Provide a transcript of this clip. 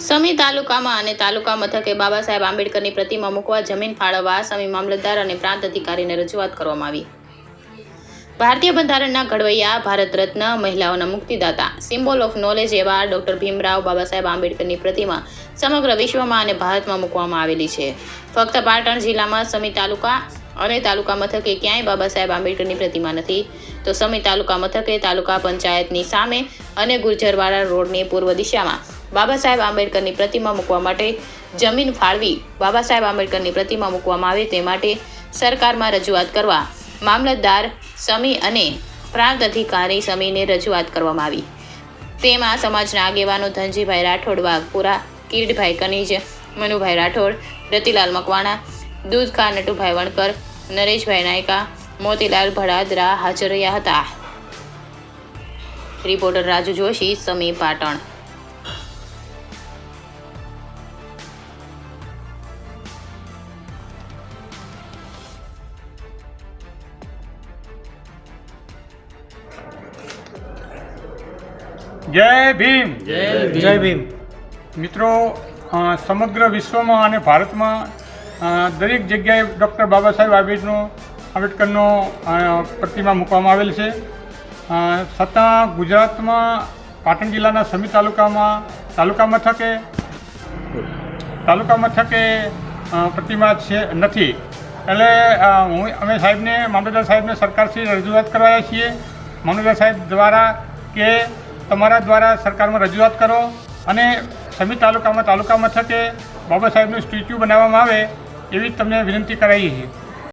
સમી તાલુકામાં અને તાલુકા મથકે બાબા સાહેબ આંબેડકરની પ્રતિમા મૂકવા જમીન ફાળવવા સમી મામલતદાર અને પ્રાંત અધિકારીને રજૂઆત કરવામાં આવી। ભારતીય બંધારણના ઘડવૈયા, ભારત રત્ન, મહિલાઓના મુક્તિદાતા, સિમ્બોલ ઓફ નોલેજ એવા ડોક્ટર ભીમરાવ બાબા સાહેબ આંબેડકરની પ્રતિમા સમગ્ર વિશ્વમાં અને ભારતમાં મૂકવામાં આવેલી છે। ફક્ત પાટણ જિલ્લામાં સમી તાલુકા અને તાલુકા મથકે ક્યાંય બાબા સાહેબ આંબેડકરની પ્રતિમા નથી, તો સમી તાલુકા મથકે તાલુકા પંચાયતની સામે અને ગુર્જરવાડા રોડની પૂર્વ દિશામાં બાબા સાહેબ આંબેડકરની પ્રતિમા મૂકવા માટે જમીન ફાળવી બાબા સાહેબ આંબેડકરની પ્રતિમા મૂકવામાં આવે તે માટે સરકારમાં રજૂઆત કરવા મામલતદાર સમી અને પ્રાંત અધિકારી સમીને રજૂઆત કરવામાં આવી। તેમાં સમાજના આગેવાનો ધનજીભાઈ રાઠોડ વાઘપુરા, કીરડભાઈ કનીજ, મનુભાઈ રાઠોડ, રતિલાલ મકવાણા, દૂધખા નટુભાઈ વણકર, નરેશભાઈ નાયકા, મોતીલાલ ભડાદરા હાજર રહ્યા હતા। રિપોર્ટર રાજુ જોશી, સમી, પાટણ। जय भीम। जय भीम। मित्रों, समग्र विश्व में और भारत में दरेक जगह डॉक्टर बाबा साहेब आंबेडकरनो प्रतिमा मूकवामां आवेल छे। छतां गुजरात में पाटण जिल्लाना समी तालुका मथके प्रतिमा छे नथी। એટલે અમે સાહેબને મામલતદાર સાહેબને સરકારશ્રી રજૂઆત કરવા છીએ। મામલતદાર સાહેબ દ્વારા કે તમારા દ્વારા સરકારમાં રજૂઆત કરો અને સમી તાલુકા મથકે બાબા સાહેબનું સ્ટેચ્યુ બનાવવામાં આવે એવી તમને વિનંતી કરાઈ છે।